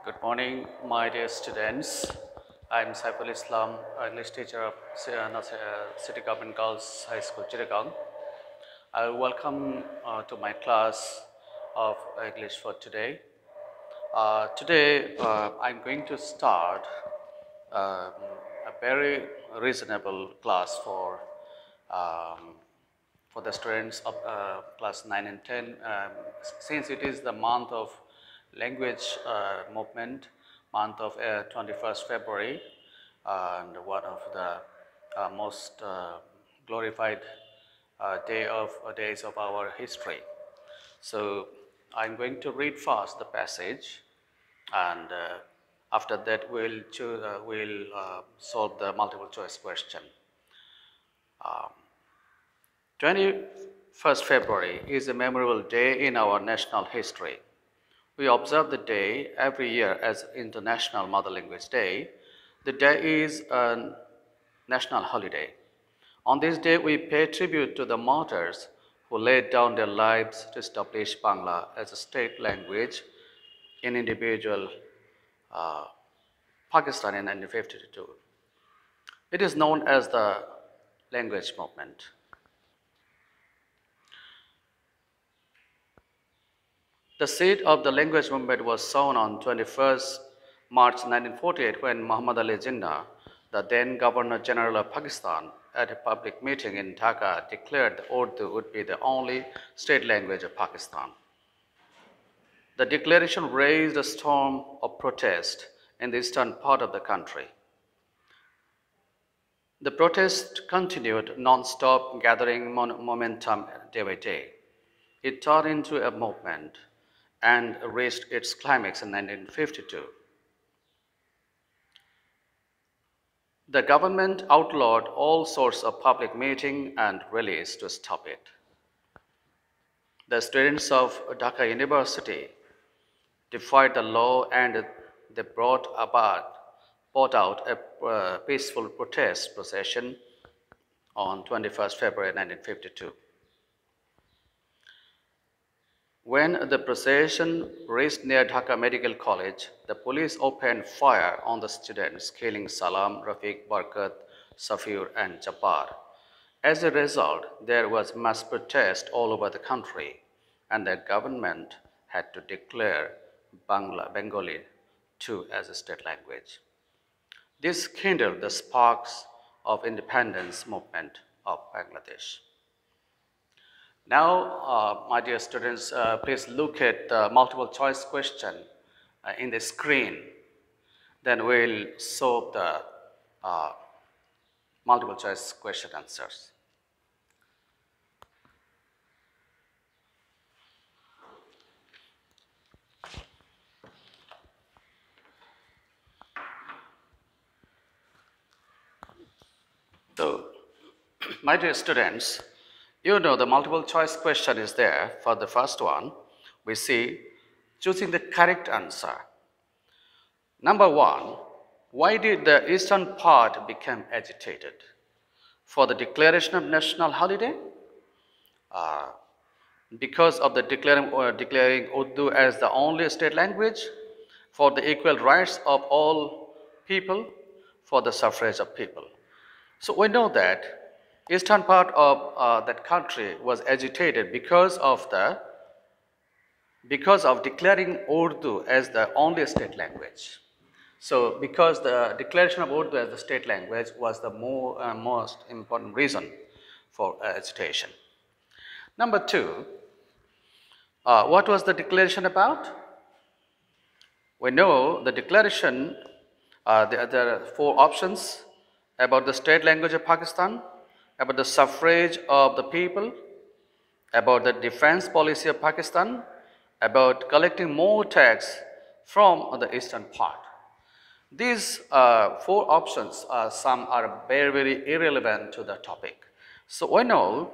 Good morning, my dear students. I'm Saiful Islam, English teacher of City Government Girls High School, Chittagong. I welcome to my class of English for today. Today, I'm going to start a very reasonable class for the students of class 9 and 10. Since it is the month of language movement, month of 21st February, and one of the most glorified days of our history. So I'm going to read fast the passage, and after that we'll solve the multiple choice question. 21st February is a memorable day in our national history. We observe the day every year as International Mother Language Day. The day is a national holiday. On this day, we pay tribute to the martyrs who laid down their lives to establish Bangla as a state language in individual Pakistan in 1952. It is known as the language movement. The seed of the language movement was sown on 21st March 1948 when Muhammad Ali Jinnah, the then Governor General of Pakistan, at a public meeting in Dhaka declared that Urdu would be the only state language of Pakistan. The declaration raised a storm of protest in the eastern part of the country. The protest continued non-stop, gathering momentum day by day. It turned into a movement and reached its climax in 1952. The government outlawed all sorts of public meeting and rallies to stop it. The students of Dhaka University defied the law and they brought out a peaceful protest procession on 21st February 1952. When the procession reached near Dhaka Medical College, the police opened fire on the students, killing Salam, Rafiq, Barkat, Safir, and Jabbar. As a result, there was mass protest all over the country, and the government had to declare Bengali too as a state language. This kindled the sparks of independence movement of Bangladesh. Now, my dear students, please look at the multiple choice question in the screen. Then we'll solve the multiple choice question answers. So, my dear students, you know the multiple choice question is there. For the first one, we see choosing the correct answer. Number one, why did the eastern part become agitated? For the declaration of national holiday? Because of the declaring Urdu as the only state language? For the equal rights of all people? For the suffrage of people? So we know that eastern part of that country was agitated because of declaring Urdu as the only state language. So because the declaration of Urdu as the state language was the most important reason for agitation. Number two, what was the declaration about? We know the declaration, there are four options: about the state language of Pakistan, about the suffrage of the people, about the defense policy of Pakistan, about collecting more tax from the eastern part. These four options, some are very, very irrelevant to the topic. So we know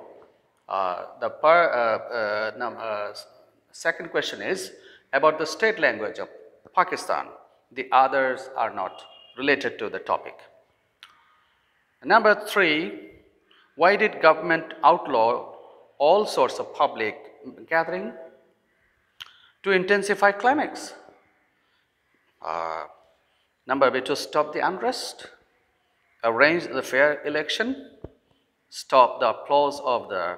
second question is about the state language of Pakistan. The others are not related to the topic. Number three, why did government outlaw all sorts of public gathering? to intensify climax. Number B, to stop the unrest, arrange the fair election, stop the applause of the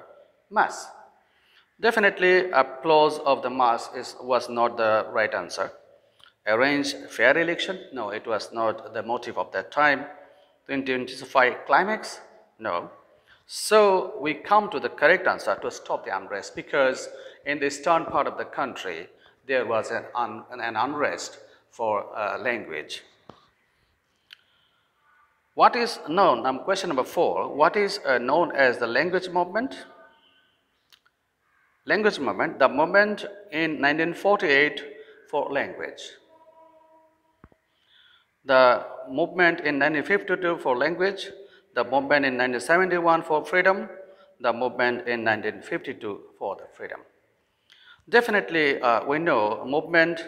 mass. Definitely, applause of the mass was not the right answer. Arrange fair election? No, it was not the motive of that time. To intensify climax? No. So we come to the correct answer, to stop the unrest, because in the eastern part of the country there was an unrest for language. What is known, question number 4, what is known as the language movement? Language movement, the movement in 1948 for language. The movement in 1952 for language, the movement in 1971 for freedom, the movement in 1952 for the freedom. Definitely, we know movement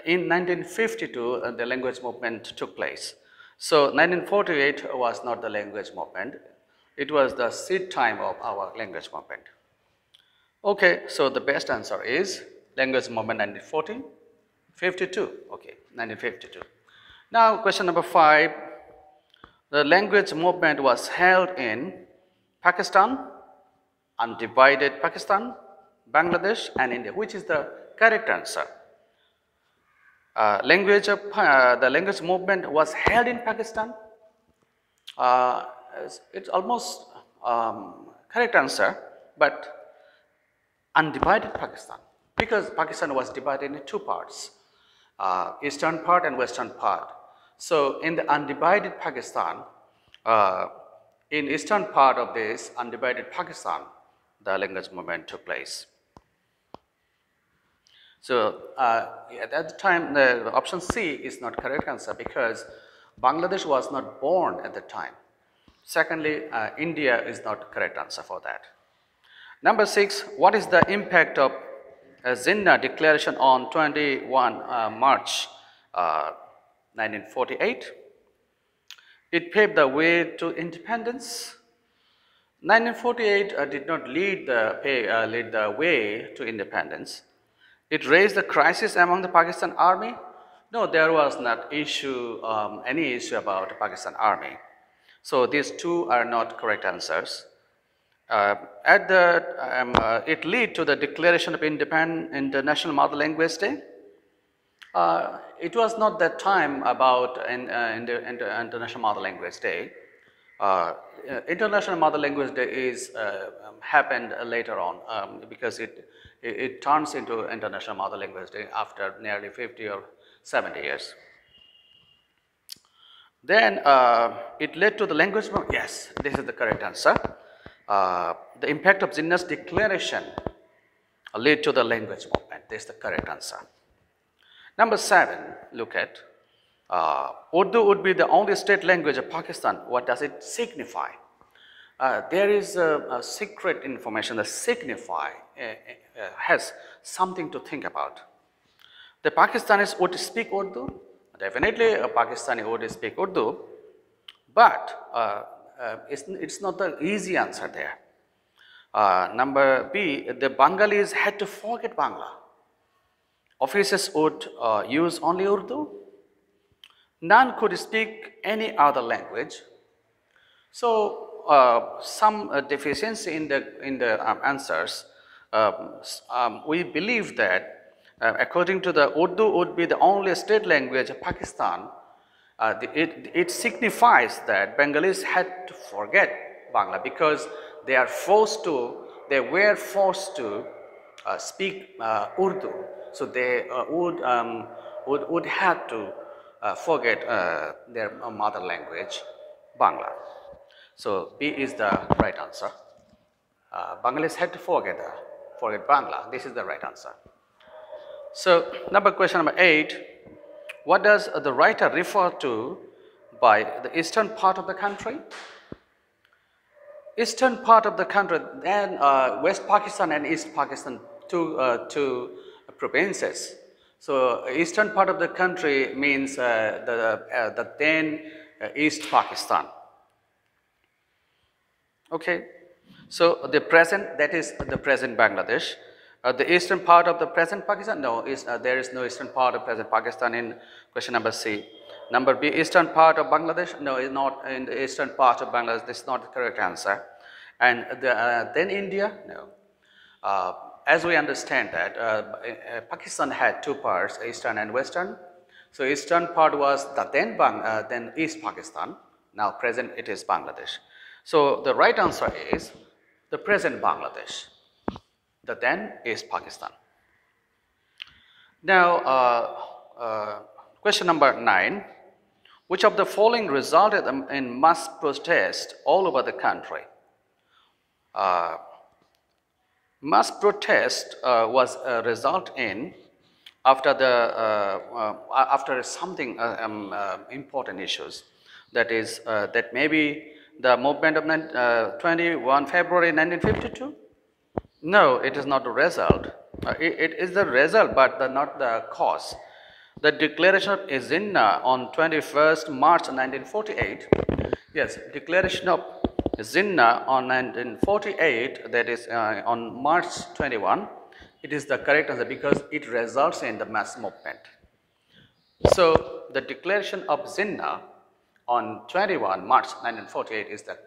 in 1952, the language movement took place. So 1948 was not the language movement. It was the seed time of our language movement. Okay, so the best answer is language movement 1940, 52. Okay, 1952. Now, question number 5. The language movement was held in Pakistan, undivided Pakistan, Bangladesh, and India. Which is the correct answer? The language movement was held in Pakistan. It's almost correct answer, but undivided Pakistan, because Pakistan was divided into two parts, eastern part and western part. So in the undivided Pakistan, in eastern part of this undivided Pakistan, the language movement took place. So at that time, the option C is not correct answer, because Bangladesh was not born at the time. Secondly, India is not correct answer for that. Number 6, what is the impact of Jinnah Declaration on 21 March 1948? It paved the way to independence. 1948 did not lead the way to independence. It raised the crisis among the Pakistan army. No, there was not any issue about the Pakistan army. So these two are not correct answers. It led to the declaration of International Mother Language Day. It was not that time about International Mother Language Day. International Mother Language Day happened later on, because it turns into International Mother Language Day after nearly 50 or 70 years. Then it led to the language movement. Yes, this is the correct answer. The impact of Jinnah's declaration led to the language movement. This is the correct answer. Number 7, look at Urdu would be the only state language of Pakistan. What does it signify? There is a secret information that signify has something to think about. The Pakistanis would speak Urdu. Definitely, a Pakistani would speak Urdu, but it's not the easy answer there. Number B, the Bengalis had to forget Bangla. Officers would use only Urdu. None could speak any other language. So some deficiency in the answers. We believe that according to the Urdu would be the only state language of Pakistan. It signifies that Bengalis had to forget Bangla, because they were forced to speak Urdu. So they would have to forget their mother language, Bangla. So B is the right answer. Bengalis had to forget Bangla. This is the right answer. So question number 8. What does the writer refer to by the eastern part of the country? Eastern part of the country, then West Pakistan and East Pakistan, two provinces. So eastern part of the country means the then East Pakistan. Okay, so the present, that is the present Bangladesh. The eastern part of the present Pakistan? No, there is no eastern part of present Pakistan in question number C. Number B, eastern part of Bangladesh? No, it's not in the eastern part of Bangladesh. This is not the correct answer. And then India? No. As we understand that, Pakistan had two parts, eastern and western. So eastern part was the then East Pakistan. Now present it is Bangladesh. So the right answer is the present Bangladesh. The then is Pakistan. Now, question number 9. Which of the following resulted in mass protest all over the country? Mass protest was a result in after something important issues. That is that maybe the movement of 21 February 1952. No, it is not the result. It is the result, but not the cause. The declaration of Jinnah on 21st March 1948. Yes, declaration of Jinnah on 1948, that is on March 21. It is the correct answer because it results in the mass movement. So the declaration of Jinnah on 21 March 1948 is the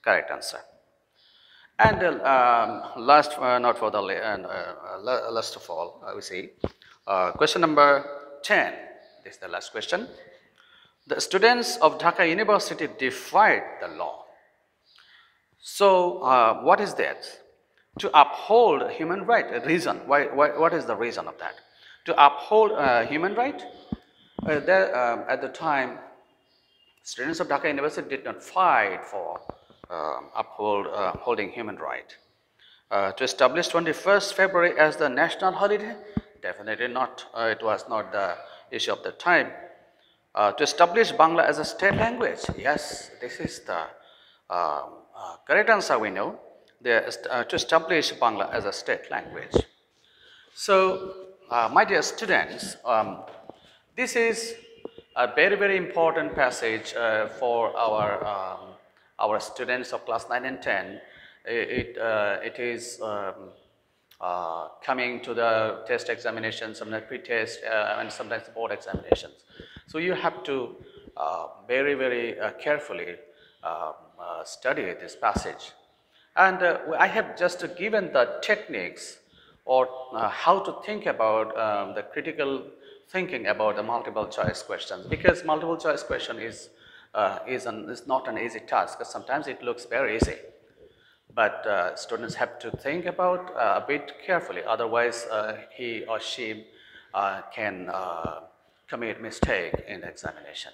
correct answer. And last, not for the last of all, we see question number 10. This is the last question. The students of Dhaka University defied the law. So what is that? To uphold human right. A reason. What is the reason of that? To uphold human right. At the time, students of Dhaka University did not fight for upholding human right. To establish 21st February as the national holiday? Definitely not. It was not the issue of the time. To establish Bangla as a state language? Yes, this is the correct answer we know. To establish Bangla as a state language. So, my dear students, this is a very, very important passage for our students of class 9 and 10. It is coming to the test examinations, sometimes pre-test, and sometimes board examinations. So you have to very, very carefully study this passage. And I have just given the techniques or how to think about the critical thinking about the multiple choice questions, because multiple choice question is not an easy task. Sometimes it looks very easy, but students have to think about a bit carefully. Otherwise, he or she can commit mistake in examination.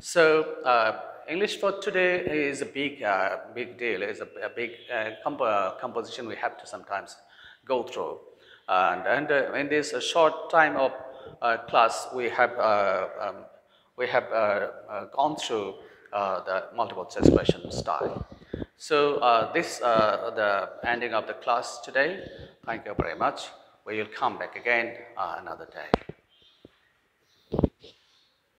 So English for today is a big deal. It's a big composition we have to sometimes go through. And in this short time of class, we have gone through the multiple choice question style. So this the ending of the class today. Thank you very much. We will come back again another day.